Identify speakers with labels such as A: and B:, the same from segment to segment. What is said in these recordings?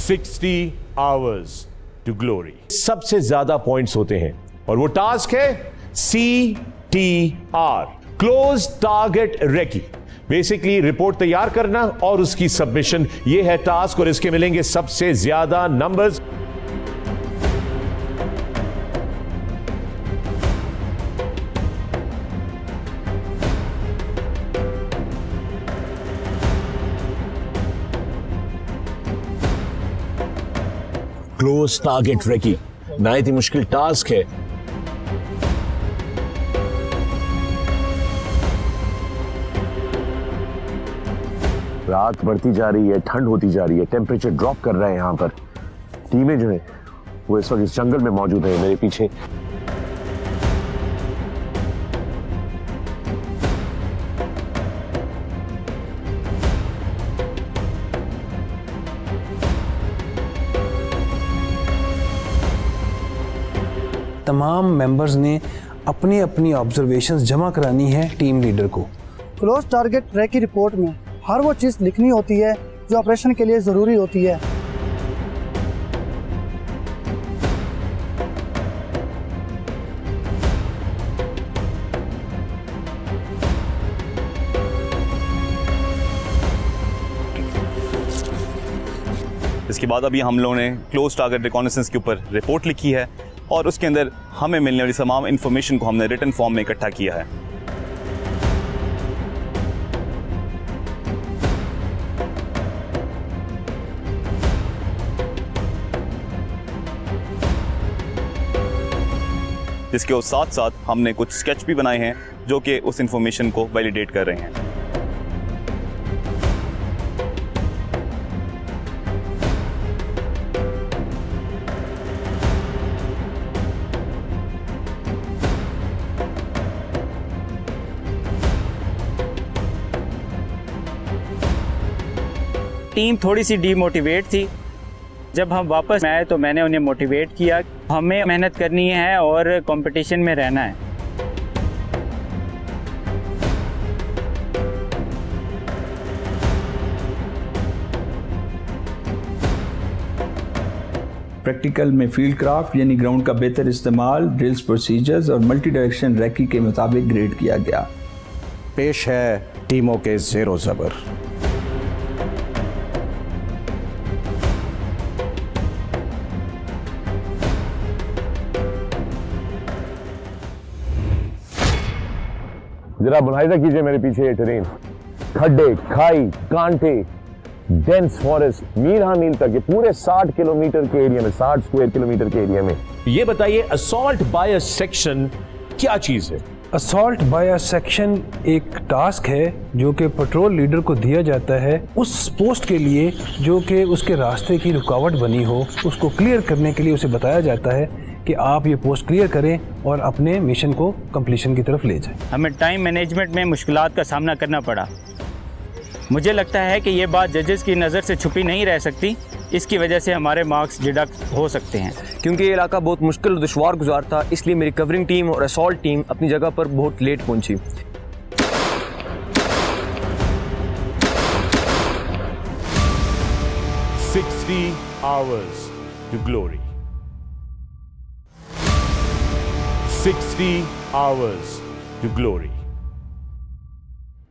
A: 60 hours to glory। सबसे ज्यादा points होते हैं और वो टास्क है CTR, close target recce. Basically report तैयार करना और उसकी सबमिशन, ये है टास्क और इसके मिलेंगे सबसे ज्यादा नंबर्स। क्लोज टारगेट रेकी नहायत ही मुश्किल टास्क है। रात बढ़ती जा रही है, ठंड होती जा रही है, टेम्परेचर ड्रॉप कर रहा है। यहां पर टीमें जो है वो इस वक्त इस जंगल में मौजूद है मेरे पीछे।
B: तमाम मेंबर्स ने अपनी अपनी ऑब्जर्वेशंस जमा करानी है टीम लीडर को।
C: क्लोज टारगेट ट्रैक की रिपोर्ट में हर वो चीज़ लिखनी होती है जो ऑपरेशन के लिए ज़रूरी होती है।
D: इसके बाद अभी हम लोगों ने क्लोज टारगेट रिकॉनेसेंस के ऊपर रिपोर्ट लिखी है और उसके अंदर हमें मिलने वाली तमाम इंफॉर्मेशन को हमने रिटन फॉर्म में इकट्ठा किया है। जिसके साथ साथ हमने कुछ स्केच भी बनाए हैं जो कि उस इंफॉर्मेशन को वैलिडेट कर रहे हैं।
E: टीम थोड़ी सी डीमोटिवेट थी। जब हम वापस आए तो मैंने उन्हें मोटिवेट किया, हमें मेहनत करनी है और कंपटीशन में रहना है।
F: प्रैक्टिकल में फील्ड क्राफ्ट यानी ग्राउंड का बेहतर इस्तेमाल, ड्रिल्स, प्रोसीजर्स और मल्टी डायरेक्शन रैकी के मुताबिक ग्रेड किया गया।
G: पेश है टीमों के ज़ेरो ज़बर।
A: जरा मुलाहिजा कीजिए मेरे पीछे ये टेरेन, खड्डे, खाई, कांटे, डेंस फॉरेस्ट, मील हाँ मील तक, ये पूरे 60 किलोमीटर के एरिया में, 60 स्क्वायर किलोमीटर के एरिया में। ये बताइए असॉल्ट बाय अ सेक्शन क्या चीज है?
B: असॉल्ट बाय अ सेक्शन एक टास्क है जो कि पेट्रोल लीडर को दिया जाता है उस पोस्ट के लिए जो कि उसके रास्ते की रुकावट बनी हो, उसको क्लियर करने के लिए उसे बताया जाता है कि आप ये पोस्ट क्लियर करें और अपने मिशन को कंप्लीशन की तरफ ले जाएं।
E: हमें टाइम मैनेजमेंट में मुश्किलात का सामना करना पड़ा। मुझे लगता है कि ये बात जजेस की नज़र से छुपी नहीं रह सकती, इसकी वजह से हमारे मार्क्स डिडक्ट हो सकते हैं।
H: क्योंकि ये इलाका बहुत मुश्किल और दुश्वार गुजार था, इसलिए मेरी कवरिंग टीम और असॉल्ट टीम अपनी जगह पर बहुत लेट पहुंची।
A: hours to glory, 60 hours to glory।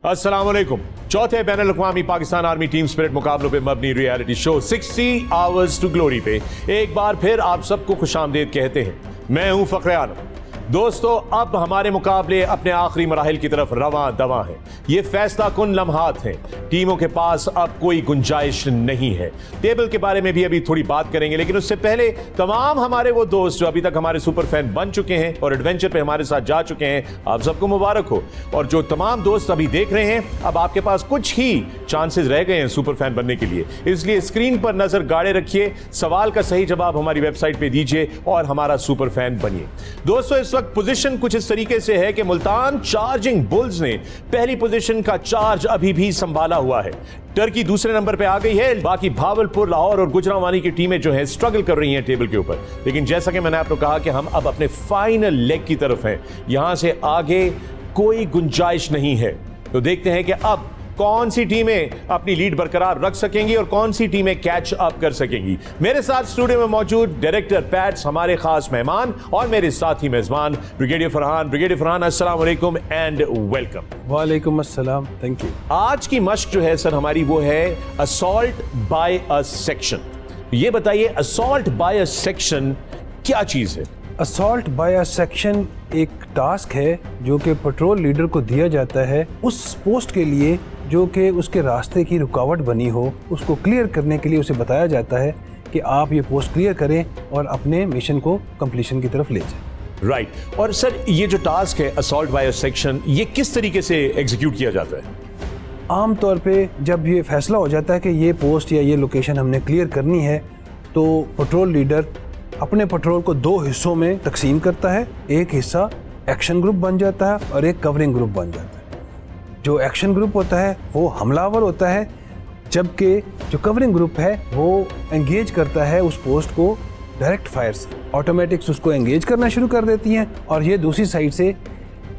A: अस्सलाम वालेकुम। चौथे बैनुल अक़वामी पाकिस्तान आर्मी टीम स्पिरिट मुकाबलों पे मबनी reality show 60 hours to glory पे एक बार फिर आप सबको खुशामदीद कहते हैं। मैं हूं फ़ख्र आलम। दोस्तों, अब हमारे मुकाबले अपने आखिरी मराहिल की तरफ रवां दवा है। ये फैसला कुन लम्हात हैं। टीमों के पास अब कोई गुंजाइश नहीं है। टेबल के बारे में भी अभी थोड़ी बात करेंगे, लेकिन उससे पहले तमाम हमारे वो दोस्त जो अभी तक हमारे सुपर फैन बन चुके हैं और एडवेंचर पे हमारे साथ जा चुके हैं, आप सबको मुबारक हो। और जो तमाम दोस्त अभी देख रहे हैं, अब आपके पास कुछ ही चांसेस रह गए हैं सुपर फैन बनने के लिए, इसलिए स्क्रीन पर नजर गाड़े रखिए, सवाल का सही जवाब हमारी वेबसाइट पे दीजिए और हमारा सुपर फैन बनिए। दोस्तों, इस वक्त पोजीशन कुछ इस तरीके से है कि मुल्तान चार्जिंग बुल्स ने पहली पोजीशन का चार्ज अभी भी संभाला हुआ है। टर्की दूसरे नंबर पे आ गई है। बाकी भावलपुर, लाहौर और गुजरांवानी की टीमें जो हैं स्ट्रगल कर रही हैं टेबल के ऊपर। लेकिन जैसा कि मैंने आपको कहा कि हम अब अपने फाइनल लेग की तरफ हैं, यहां से आगे कोई गुंजाइश नहीं है। तो देखते हैं कि अब कौन सी टीमें अपनी लीड बरकरार रख सकेंगी और कौन सी टीमें कैच अप कर सकेंगी। मेरे साथ स्टूडियो में मौजूद डायरेक्टर पैट्स हमारे खास मेहमान और मेरे साथी मेजबान ब्रिगेडियर फरहान, अस्सलाम वालेकुम एंड वेलकम।
B: वालेकुम अस्सलाम, थैंक यू।
A: आज की मश्क जो है सर हमारी वो है असॉल्ट बाय अ सेक्शन। ये बताइए असॉल्ट बाय अ सेक्शन क्या चीज है?
B: असॉल्ट बाय अ सेक्शन एक टास्क है जो कि पेट्रोल लीडर को दिया जाता है उस पोस्ट के लिए जो कि उसके रास्ते की रुकावट बनी हो, उसको क्लियर करने के लिए उसे बताया जाता है कि आप ये पोस्ट क्लियर करें और अपने मिशन को कंप्लीशन की तरफ ले जाएं।
A: राइट। और सर ये जो टास्क है असॉल्ट बाय अ सेक्शन, ये किस तरीके से एग्जीक्यूट किया जाता है?
B: आम तौर पे जब ये फैसला हो जाता है कि ये पोस्ट या ये लोकेशन हमने क्लियर करनी है तो पेट्रोल लीडर अपने पेट्रोल को दो हिस्सों में तकसीम करता है। एक हिस्सा एक्शन ग्रुप बन जाता है और एक कवरिंग ग्रुप बन जाता है। जो एक्शन ग्रुप होता है वो हमलावर होता है, जबकि जो कवरिंग ग्रुप है वो एंगेज करता है उस पोस्ट को डायरेक्ट फायर से। ऑटोमेटिक्स उसको एंगेज करना शुरू कर देती हैं और ये दूसरी साइड से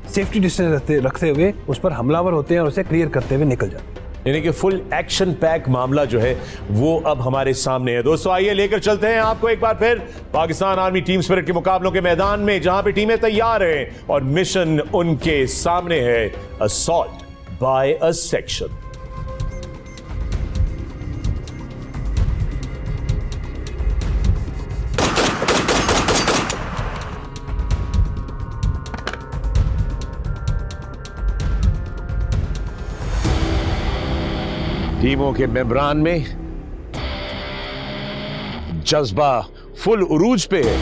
B: सेफ्टी डिस्टेंस रखते हुए उस पर हमलावर होते हैं और उसे क्लियर करते हुए निकल जाते हैं।
A: यानी कि फुल एक्शन पैक मामला जो है वो अब हमारे सामने है। दोस्तों आइए लेकर चलते हैं आपको एक बार फिर पाकिस्तान आर्मी टीम स्पिरिट के मुकाबलों के मैदान में, जहां पे टीमें तैयार हैं और मिशन उनके सामने है असॉल्ट बाय अ सेक्शन। टीमों के मेंबरान में जज्बा फुल उरूज पे है,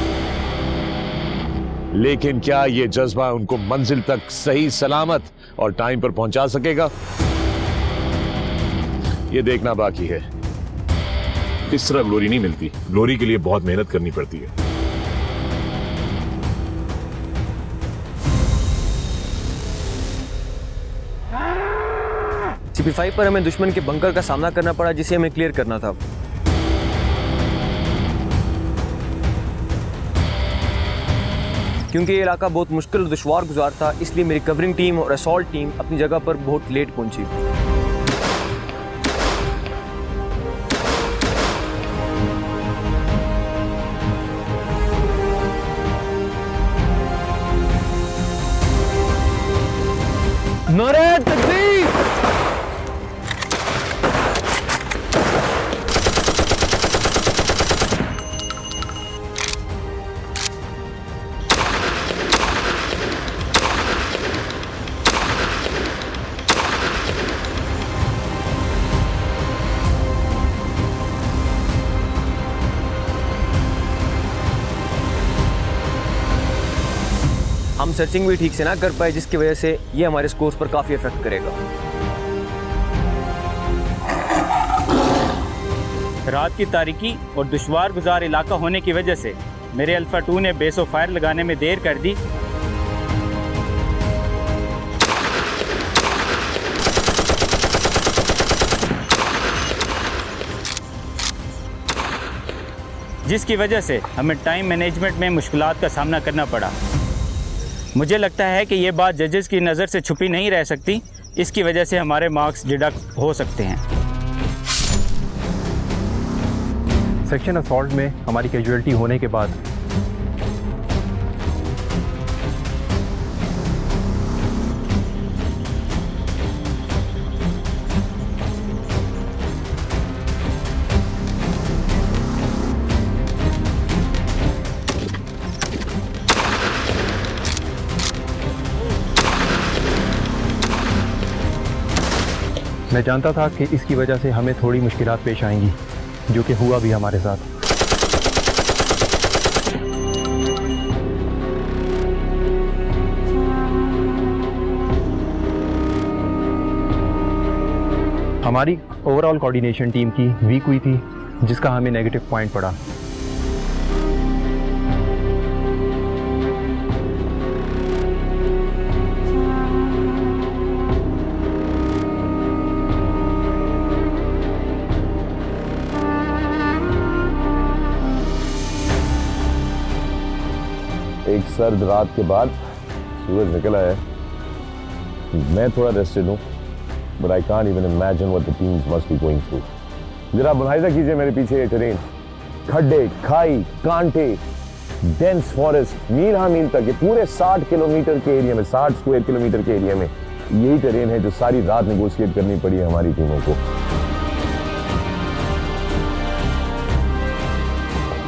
A: लेकिन क्या यह जज्बा उनको मंजिल तक सही सलामत और टाइम पर पहुंचा सकेगा, यह देखना बाकी है। इस तरह ग्लोरी नहीं मिलती, ग्लोरी के लिए बहुत मेहनत करनी पड़ती है।
H: CP5 पर हमें दुश्मन के बंकर का सामना करना पड़ा जिसे हमें क्लियर करना था। क्योंकि ये इलाका बहुत मुश्किल और दुश्वार गुजार था, इसलिए मेरी कवरिंग टीम और असॉल्ट टीम अपनी जगह पर बहुत लेट पहुंची। नारे तकबीर! हम सर्चिंग भी ठीक से ना कर पाए, जिसकी वजह से ये हमारे स्कोर्स पर काफ़ी इफेक्ट करेगा।
E: रात की तारीकी और दुश्वार गुजार इलाका होने की वजह से मेरे अल्फा 2 ने बेस ऑफ फायर लगाने में देर कर दी। जिसकी वजह से हमें टाइम मैनेजमेंट में मुश्किलात का सामना करना पड़ा। मुझे लगता है कि ये बात जजेस की नज़र से छुपी नहीं रह सकती, इसकी वजह से हमारे मार्क्स डिडक्ट हो सकते हैं।
I: सेक्शन असॉल्ट में हमारी कैजुअलिटी होने के बाद मैं जानता था कि इसकी वजह से हमें थोड़ी मुश्किलात पेश आएंगी, जो कि हुआ भी हमारे साथ। हमारी ओवरऑल कोऑर्डिनेशन टीम की वीक हुई थी, जिसका हमें नेगेटिव पॉइंट पड़ा।
A: एक सर्द रात के बाद सूरज निकल आया है। मैं थोड़ा रेस्टेड हूँ, but I can't even imagine what the teams must be going through. जरा मुलाहिजा कीजिए मेरे पीछे ये terrain, खड्डे, खाई, कांटे, डेंस फॉरेस्ट, मील हाँ मील तक, ये पूरे 60 किलोमीटर के एरिया में, 60 स्क्वायर किलोमीटर के एरिया में यही टेरेन है जो सारी रात नेगोशिएट करनी पड़ी है हमारी टीमों को।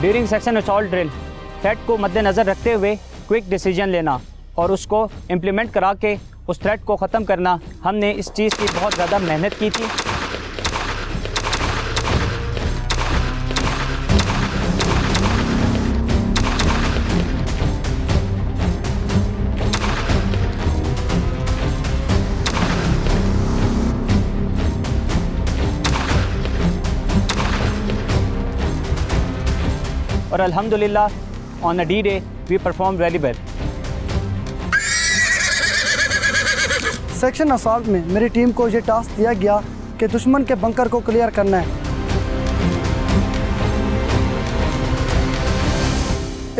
E: During suction assault drill threat को मद्देनज़र रखते हुए क्विक डिसीजन लेना और उसको इम्प्लीमेंट करा के उस थ्रेट को ख़त्म करना, हमने इस चीज़ की बहुत ज़्यादा मेहनत की थी। और अल्हम्दुलिल्लाह on a D day we perform very well.
C: Section assault में मेरी टीम को ये टास्क दिया गया कि दुश्मन के बंकर को क्लियर करना है।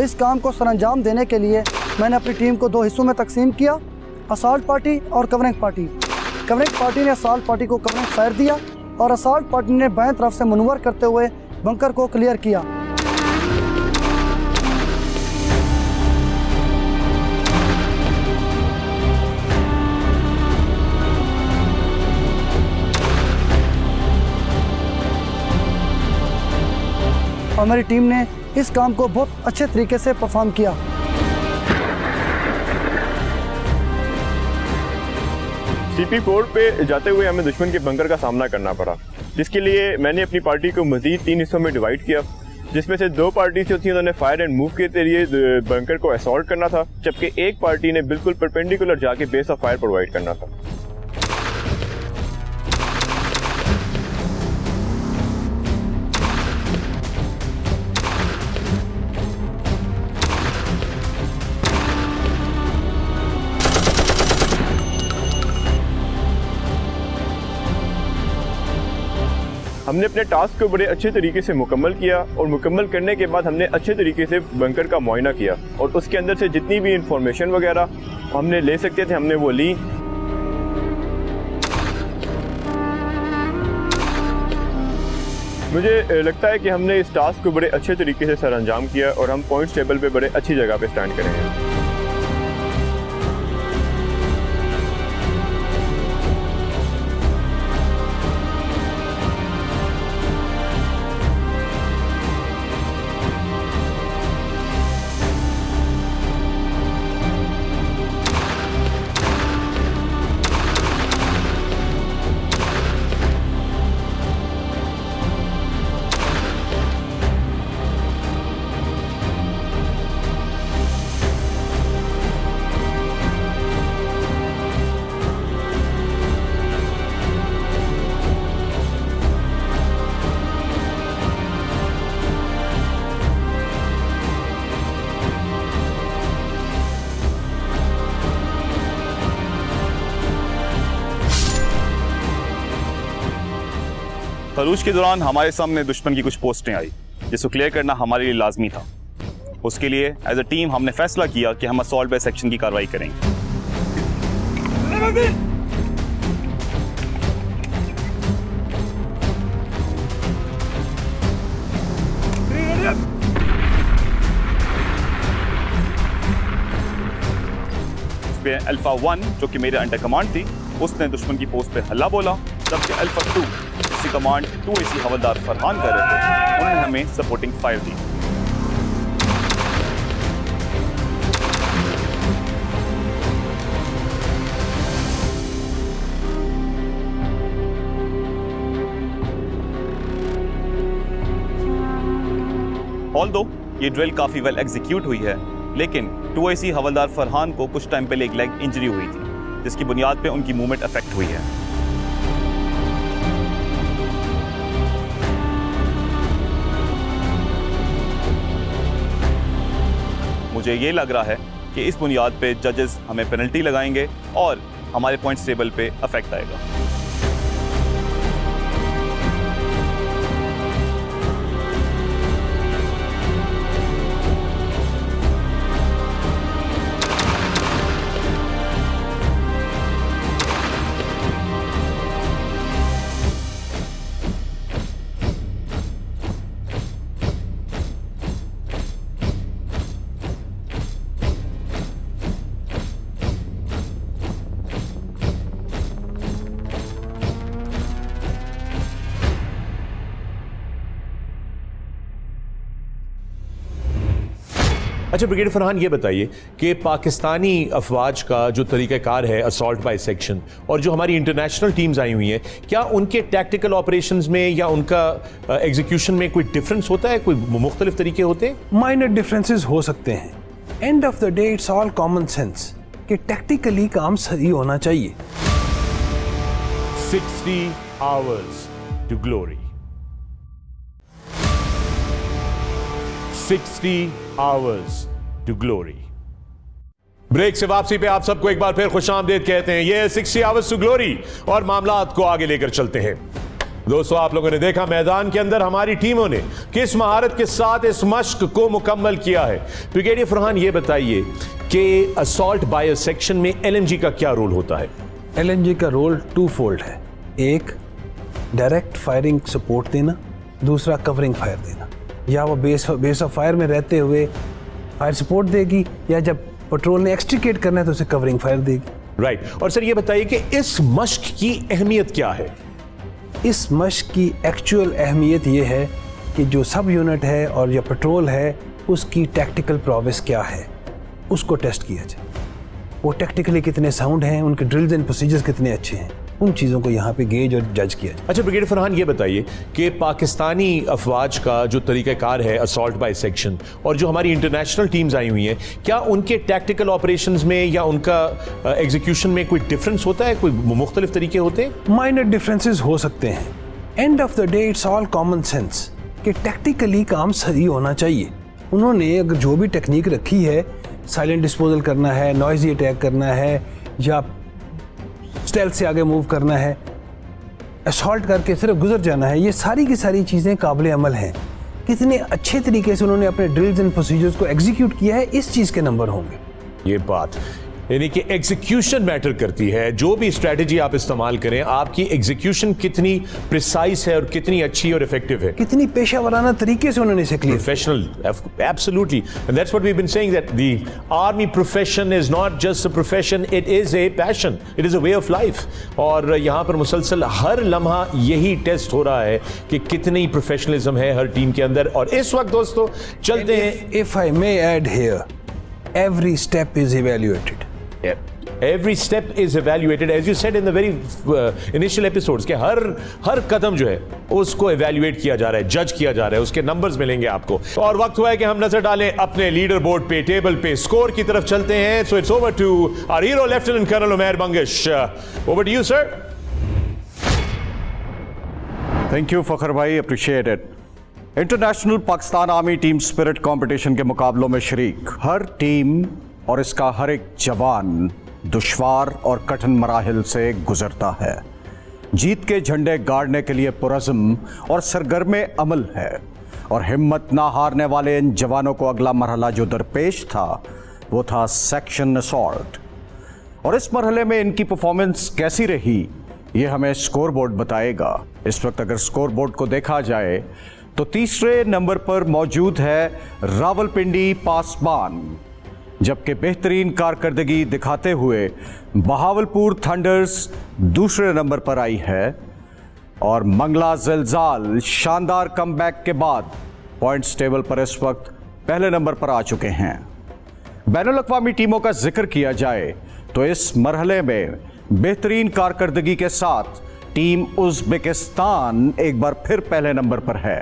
C: इस काम को सरअंजाम देने के लिए मैंने अपनी टीम को 2 हिस्सों में तकसीम किया, असॉल्ट पार्टी और कवरिंग पार्टी। कवरिंग पार्टी ने असॉल्ट पार्टी को कवरिंग फायर दिया और असॉल्ट पार्टी ने बाएं तरफ से मनूवर करते हुए बंकर को क्लियर किया। और मेरी टीम ने इस काम को बहुत अच्छे तरीके से परफॉर्म किया।
J: CP4 पे जाते हुए हमें दुश्मन के बंकर का सामना करना पड़ा, जिसके लिए मैंने अपनी पार्टी को मज़ीद 3 हिस्सों में डिवाइड किया, जिसमें से 2 पार्टी जो थी उन्होंने फायर एंड मूव के जरिए बंकर को असॉल्ट करना था, जबकि एक पार्टी ने बिल्कुल परपेंडिकुलर जाके बेस ऑफ फायर प्रोवाइड करना था। हमने अपने टास्क को बड़े अच्छे तरीके से मुकम्मल किया और मुकम्मल करने के बाद हमने अच्छे तरीके से बंकर का मुआयना किया और उसके अंदर से जितनी भी इंफॉर्मेशन वगैरह हमने ले सकते थे हमने वो ली। मुझे लगता है कि हमने इस टास्क को बड़े अच्छे तरीके से सरअंजाम किया और हम पॉइंट्स टेबल पे बड़े अच्छी जगह पे स्टैंड करेंगे।
D: तरूज के दौरान हमारे सामने दुश्मन की कुछ पोस्टें आई जिसको क्लियर करना हमारे लिए लाजमी था। उसके लिए एज अ टीम हमने फैसला किया कि हम असॉल्ट बेस सेक्शन की कार्रवाई करेंगे। अल्फा 1 जो कि मेरे अंडर कमांड थी उसने दुश्मन की पोस्ट पे हल्ला बोला, जबकि अल्फा 2 जिसकी कमांड 2AC हवलदार फरहान कर रहे थे उन्होंने हमें सपोर्टिंग फायर दी। ऑल्दो ये ड्रिल काफी वेल एग्जीक्यूट हुई है, लेकिन 2AC हवलदार फरहान को कुछ टाइम पहले एक लेग इंजरी हुई थी जिसकी बुनियाद पे उनकी मूवमेंट अफेक्ट हुई है। मुझे ये लग रहा है कि इस बुनियाद पे जजेस हमें पेनल्टी लगाएंगे और हमारे पॉइंट्स टेबल पे अफेक्ट आएगा।
A: अच्छा ब्रिगेडियर फरहान, ये बताइए कि पाकिस्तानी अफवाज का जो तरीक़ाकार है असॉल्ट बाय सेक्शन और जो हमारी इंटरनेशनल टीम्स आई हुई हैं, क्या उनके टैक्टिकल ऑपरेशंस में या उनका एग्जीक्यूशन में कोई डिफरेंस होता है, कोई मुख्तलिफ तरीके होते हैं?
B: माइनर डिफरेंसेस हो सकते हैं। End of the day it's all common sense कि टैक्टिकली काम सही होना चाहिए।
A: 60 hours to glory. 60 hours to glory. Break से वापसी पे आप सबको एक बार फिर खुशामदीद कहते हैं। ये 60 hours to glory और मामलात को आगे लेकर चलते हैं। दोस्तों, आप लोगों ने देखा मैदान के अंदर हमारी टीमों ने किस महारत के साथ इस मश्क को मुकम्मल किया है। ब्रिगेडियर फरहान, ये बताइए कि असॉल्ट बाय सेक्शन में एलएमजी का क्या रोल होता है?
B: एलएमजी का रोल टू फोल्ड है। एक, डायरेक्ट फायरिंग सपोर्ट देना, दूसरा कवरिंग फायर देना। या वो बेस ऑफ फायर में रहते हुए फायर सपोर्ट देगी, या जब पेट्रोल ने एक्सट्रिकेट करना है तो उसे कवरिंग फायर देगी।
A: राइट। और सर ये बताइए कि इस मश्क की अहमियत क्या है?
B: इस मश्क की एक्चुअल अहमियत ये है कि जो सब यूनिट है और या पेट्रोल है उसकी टैक्टिकल प्रोवेस क्या है, उसको टेस्ट किया जाए। वो टैक्टिकली कितने साउंड हैं, उनके ड्रिल्स एंड प्रोसीजर्स कितने अच्छे हैं, उन चीज़ों को यहाँ पे गेज और जज किया जाए।
A: अच्छा ब्रिगेडियर फरहान, ये बताइए कि पाकिस्तानी अफवाज का जो तरीक़ाकार है असॉल्ट बाय सेक्शन और जो हमारी इंटरनेशनल टीम्स आई हुई हैं, क्या उनके टैक्टिकल ऑपरेशंस में या उनका एग्जीक्यूशन में कोई डिफरेंस होता है, कोई मुख्तलिफ तरीके होते हैं?
B: माइनर डिफरेंसेस हो सकते हैं। End of the day it's all common sense कि टैक्टिकली काम सही होना चाहिए। उन्होंने अगर जो भी टेक्निक रखी है, साइलेंट डिस्पोजल करना है, नॉइजी अटैक करना है, या स्टेल्थ से आगे मूव करना है, असॉल्ट करके सिर्फ गुजर जाना है, ये सारी की सारी चीज़ें काबिल अमल हैं। कितने अच्छे तरीके से उन्होंने अपने ड्रिल्स एंड प्रोसीजर्स को एग्जीक्यूट किया है, इस चीज़ के नंबर होंगे।
A: ये बात यानी कि एग्जीक्यूशन मैटर करती है। जो भी स्ट्रेटजी आप इस्तेमाल करें, आपकी एग्जीक्यूशन कितनी प्रिसाइज है और कितनी अच्छी और इफेक्टिव है,
B: कितनी पेशावराना तरीके से उन्होंने इसे किया।
A: Professional, absolutely, and that's what we have been saying, that the army profession is not just a profession, it is a passion, it is a way of life. और यहाँ पर मुसलसल हर लम्हा यही टेस्ट हो रहा है कि कितनी प्रोफेशनलिज्म है हर टीम के अंदर। और इस वक्त दोस्तों चलते हैं।
B: If I may add here, every step is evaluated.
A: Every step is evaluated, as you said in the very initial episodes, कि हर कदम जो है उसको evaluate किया जा रहा है, जज किया जा रहा है, उसके नंबर्स मिलेंगे आपको। और वक्त हुआ है कि हम नजर डालें अपने लीडर बोर्ड पे, टेबल पे, स्कोर की तरफ चलते हैं। So it's over to our hero, Lieutenant Colonel Umair Bangish. Over to you, sir.
G: Thank you Fakhar भाई, appreciate it. International Pakistan army team spirit competition के मुकाबलों में शरीक हर टीम और इसका हर एक जवान दुश्वार और कठिन मराहिल से गुजरता है। जीत के झंडे गाड़ने के लिए पुरज़्म और सरगर्म अमल है, और हिम्मत ना हारने वाले इन जवानों को अगला मरहला जो दरपेश था वो था सेक्शन असॉल्ट। और इस मरहले में इनकी परफॉर्मेंस कैसी रही ये हमें स्कोर बोर्ड बताएगा। इस वक्त अगर स्कोर बोर्ड को देखा जाए तो तीसरे नंबर पर मौजूद है रावलपिंडी पासबान, जबकि बेहतरीन कारकर्दगी दिखाते हुए बहावलपुर थंडर्स दूसरे नंबर पर आई है, और मंगला ज़िलज़ाल शानदार कमबैक के बाद पॉइंट्स टेबल पर इस वक्त पहले नंबर पर आ चुके हैं। बैनुल अक़वामी टीमों का जिक्र किया जाए तो इस मरहले में बेहतरीन कारकर्दगी के साथ टीम उज़्बेकिस्तान एक बार फिर पहले नंबर पर है।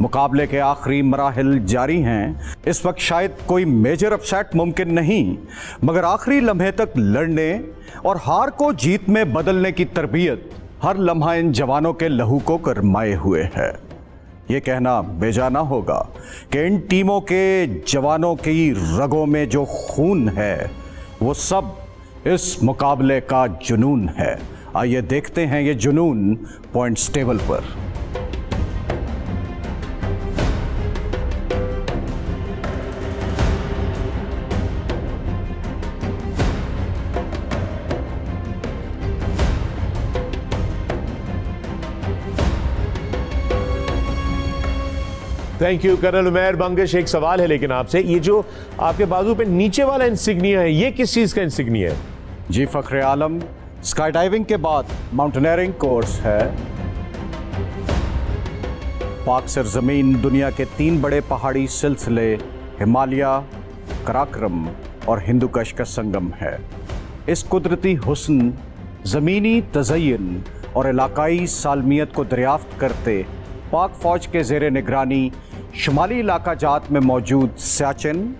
G: मुकाबले के आखिरी मराहिल जारी हैं। इस वक्त शायद कोई मेजर अपसेट मुमकिन नहीं, मगर आखिरी लम्हे तक लड़ने और हार को जीत में बदलने की तरबियत हर लम्हा इन जवानों के लहू को गरमाए हुए है। ये कहना बेजाना होगा कि इन टीमों के जवानों की रगों में जो खून है वो सब इस मुकाबले का जुनून है। आइए देखते हैं ये जुनून पॉइंट्स टेबल पर।
A: Thank you colonel Umair Bangash. एक सवाल है लेकिन आपसे, ये जो आपके बाजू पे नीचे वाला इंसिग्निया है, ये किस चीज का इंसिग्निया है?
G: जी फखरे आलम, स्काई डाइविंग के बाद माउंटेनियरिंग कोर्स है। पाक सरजमीन दुनिया के 3 बड़े पहाड़ी सिलसिले हिमालय, कराक्रम और हिंदुकश का संगम है। इस कुदरती हुस्न, ज़मीनी तज़य्युन और इलाकाई सालमियत को दरियाफ्त करते पाक फ़ौज के ज़ेरे निगरानी शुमाली इलाका जात में मौजूद सियाचिन,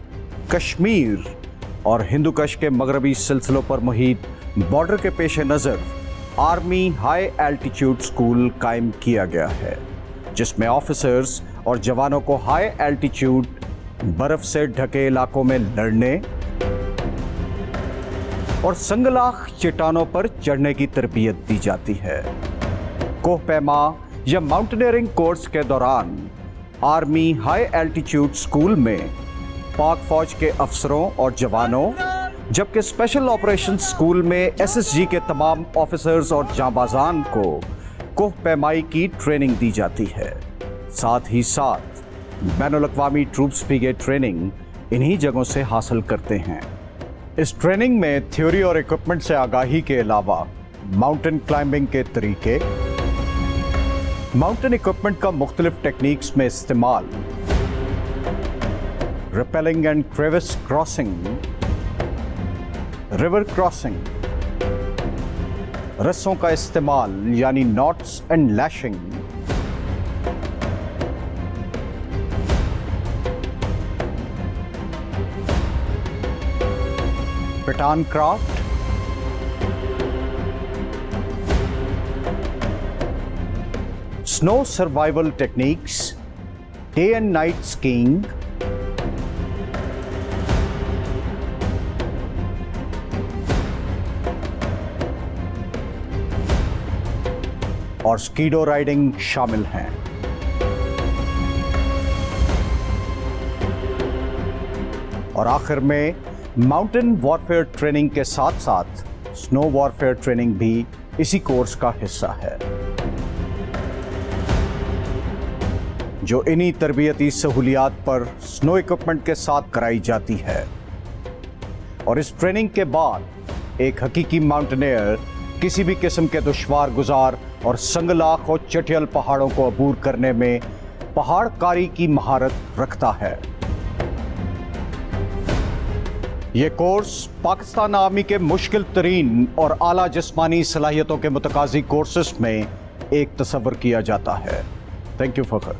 G: कश्मीर और हिंदुकश के मगरबी सिलसिलों पर मुहित बॉर्डर के पेश नज़र आर्मी हाई एल्टीट्यूड स्कूल कायम किया गया है, जिसमें ऑफिसर्स और जवानों को हाई एल्टीट्यूड बर्फ से ढके इलाकों में लड़ने और संगलाख चट्टानों पर चढ़ने की तरबियत दी जाती है। कोह पैमा या माउंटेनियरिंग कोर्स के दौरान आर्मी हाई एल्टीट्यूड स्कूल में पाक फौज के अफसरों और जवानों, जबकि स्पेशल ऑपरेशन स्कूल में एसएसजी के तमाम ऑफिसर्स और जांबाजान को कोह पैमाई की ट्रेनिंग दी जाती है। साथ ही साथ बैनुल-अक़वामी ट्रूप्स भी ये ट्रेनिंग इन्हीं जगहों से हासिल करते हैं। इस ट्रेनिंग में थ्योरी और इक्विपमेंट से आगाही के अलावा माउंटेन क्लाइंबिंग के तरीके, माउंटेन इक्विपमेंट का मुख्तलिफ टेक्निक्स में इस्तेमाल, rappelling and crevasse crossing, river crossing, रस्सों का इस्तेमाल यानी knots and lashing, baton craft, snow survival techniques, day and night skiing, और स्कीडो राइडिंग शामिल हैं। और आखिर में माउंटेन वॉरफेयर ट्रेनिंग के साथ साथ स्नो वॉरफेयर ट्रेनिंग भी इसी कोर्स का हिस्सा है, जो इन्हीं तरबियती सहूलियात पर स्नो इक्विपमेंट के साथ कराई जाती है। और इस ट्रेनिंग के बाद एक हकीकी माउंटेनियर किसी भी किस्म के दुश्वार गुजार और संगलाख और चटियल पहाड़ों को अबूर करने में पहाड़कारी की महारत रखता है। ये कोर्स पाकिस्तान आर्मी के मुश्किल तरीन और आला जिस्मानी सलाहियतों के मुतकाजी कोर्सेस में एक तस्वर किया जाता है। थैंक यू फखर।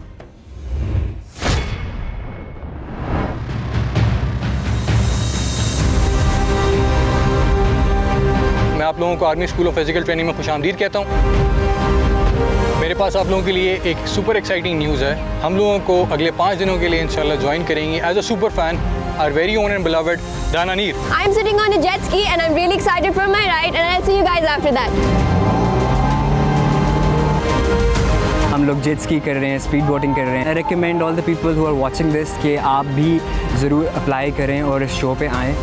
I: मैं आप लोगों को army school of physical training में खुशामदीद कहता हूँ। मेरे पास आप लोगों के लिए एक सुपर एक्साइटिंग न्यूज़ है। हम लोगों को अगले 5 दिनों के लिए इंशाल्लाह ज्वाइन करेंगे as a super fan our very own and beloved Dana Neer.
K: I'm sitting on a jet ski and I'm really excited for my ride and I'll see you guys after that.
L: हम लोग jet ski कर रहे हैं, speed boating कर रहे हैं। I recommend all the people who are watching this कि आप भी ज़रूर अप्लाई करें और इस शो पे आएँ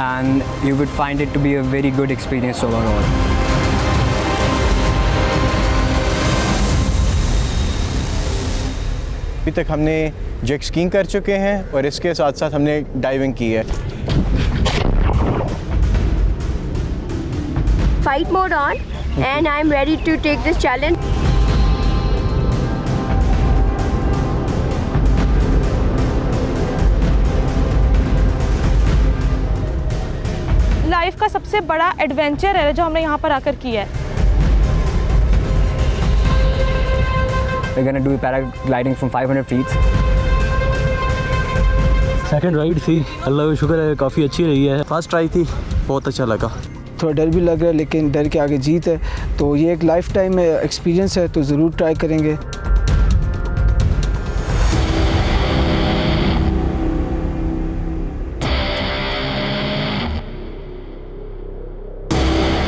L: and you would find it to be a very good experience overall.
J: अभी तक हमने जेट स्कीइंग कर चुके हैं और इसके साथ साथ हमने डाइविंग की है।
K: Fight mode on and I'm ready to take this challenge.
M: Life का सबसे बड़ा एडवेंचर है जो हमने यहाँ पर आकर किया है।
L: We're gonna do paragliding from 500 feet.
N: Second ride थी, अल्लाह का शुक्र है काफ़ी अच्छी रही है। फर्स्ट ट्राई थी, बहुत अच्छा लगा।
B: थोड़ा डर भी लग रहा है लेकिन डर के आगे जीत है, तो ये एक लाइफ टाइम एक्सपीरियंस है, तो ज़रूर ट्राई करेंगे।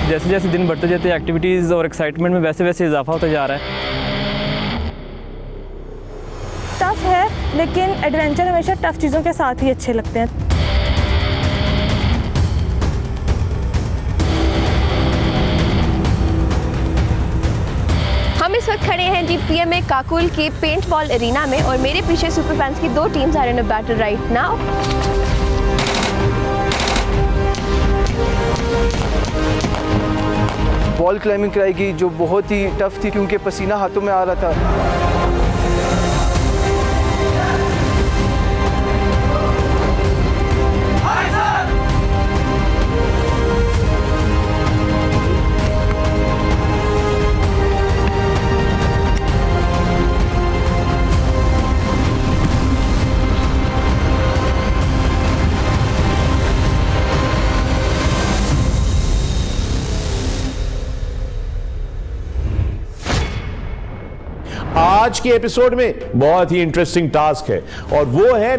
E: जैसे जैसे दिन बढ़ते जाते हैं एक्टिविटीज़ और एक्साइटमेंट में वैसे वैसे इजाफा होता जा रहा है।
M: टफ है लेकिन एडवेंचर हमेशा टफ चीज़ों के साथ ही अच्छे लगते हैं।
K: हम इस वक्त खड़े हैं DPM में काकुल के पेंट बॉल एरिना में और मेरे पीछे सुपर फैंस की 2 teams are in a battle right now.
B: Wall climbing कराई गई जो बहुत ही टफ थी क्योंकि पसीना हाथों में आ रहा था।
A: आज के एपिसोड में बहुत ही इंटरेस्टिंग टास्क है और वो है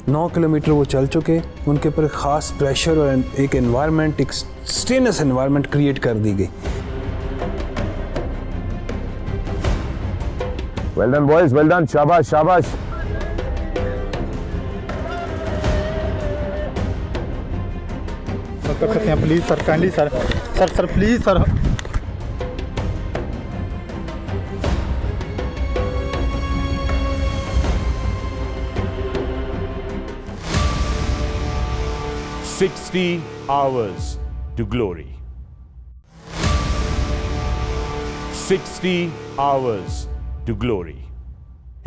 B: 9 किलोमीटर वो चल चुके, उनके ऊपर खास प्रेशर और एक एनवायरनमेंट, एक स्ट्रेनस एनवायरनमेंट क्रिएट कर दी गई।
A: Well done boys, well done, शाबाश शाबाश।
O: कर सकते हैं please sir, kindly sir, sir please sir.
A: $60 hours to glory. 60 hours to glory.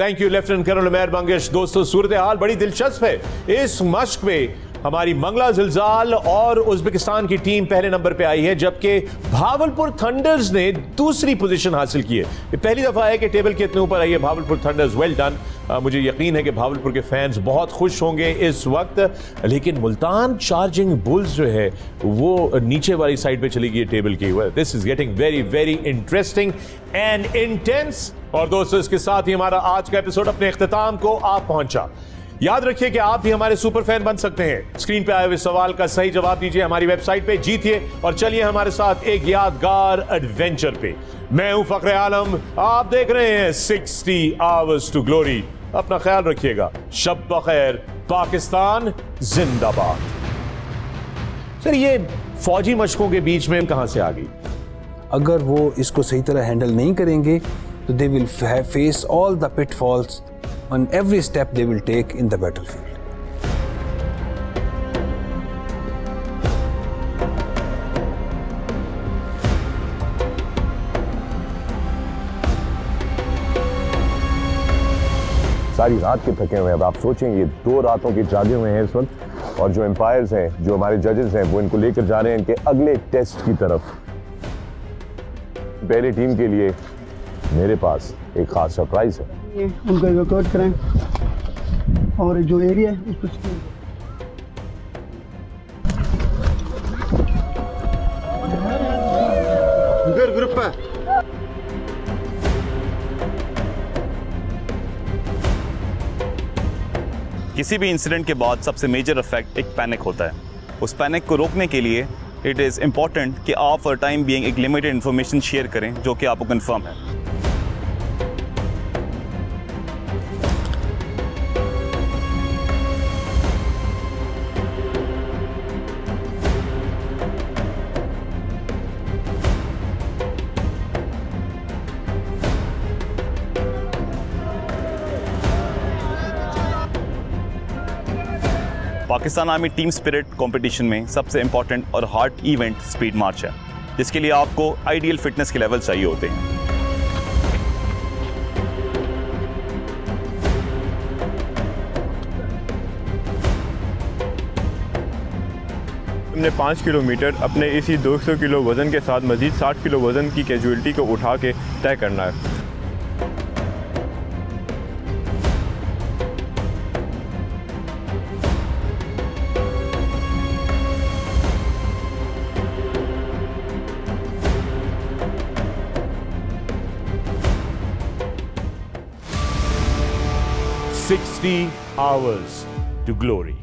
A: Thank you lieutenant colonel Umair Mangesh. दोस्तों, सूरत हाल बड़ी दिलचस्प है। इस मश्क में हमारी मंगला जिलजाल और उज्बेकिस्तान की टीम पहले नंबर पे आई है, जबकि भावलपुर थंडर्स ने दूसरी पोजीशन हासिल की है। ये पहली दफा है कि टेबल के इतने ऊपर आई है भावलपुर थंडर्स। Well done. मुझे यकीन है कि भावलपुर के फैंस बहुत खुश होंगे इस वक्त, लेकिन मुल्तान चार्जिंग बुल्स जो है वो नीचे वाली साइड पे चली गई टेबल की। This is getting very very interesting and intense. और दोस्तों, इसके साथ ही हमारा आज का एपिसोड अपने इख्तिताम को आ पहुंचा। याद रखिए कि आप भी हमारे सुपर फैन बन सकते हैं। स्क्रीन पे आए हुए सवाल का सही जवाब दीजिए हमारी वेबसाइट पे, जीतिए और चलिए हमारे साथ एक यादगार एडवेंचर पे। मैं हूं फखरे आलम, आप देख रहे हैं 60 Hours to Glory। अपना ख्याल रखिएगा। शब बखैर, पाकिस्तान जिंदाबाद। सर, ये फौजी मशकों के बीच में कहां से आ गई?
B: अगर वो इसको सही तरह हैंडल नहीं करेंगे तो they will face all the pitfalls on every step they will take in the battlefield.
P: सारी रात के थके हुए हैं। अब आप सोचें, ये 2 रातों के जागे हुए हैं इस वक्त, और जो एम्पायर्स हैं, जो हमारे जजेस हैं, वो इनको लेकर जा रहे हैं इनके अगले टेस्ट की तरफ। पहली टीम के लिए मेरे पास एक खास सरप्राइज है।
C: उनको एवैक्यूएट करें और जो एरिया है उस पर
O: ग्रुप है।
D: किसी भी इंसिडेंट के बाद सबसे मेजर इफेक्ट एक पैनिक होता है। उस पैनिक को रोकने के लिए इट इज़ इम्पॉर्टेंट कि आप फॉर टाइम बीइंग एक लिमिटेड इन्फॉर्मेशन शेयर करें जो कि आपको कंफर्म है। Pakistan army team spirit competition में सबसे इंपॉर्टेंट और हार्ड इवेंट स्पीड मार्च है, जिसके लिए आपको आइडियल फिटनेस के लेवल चाहिए होते हैं।
J: हमने 5 किलोमीटर अपने इसी 200 किलो वज़न के साथ मज़ीद 60 किलो वज़न की कैजुअलिटी को उठा के तय करना है।
A: $60 Hours to Glory.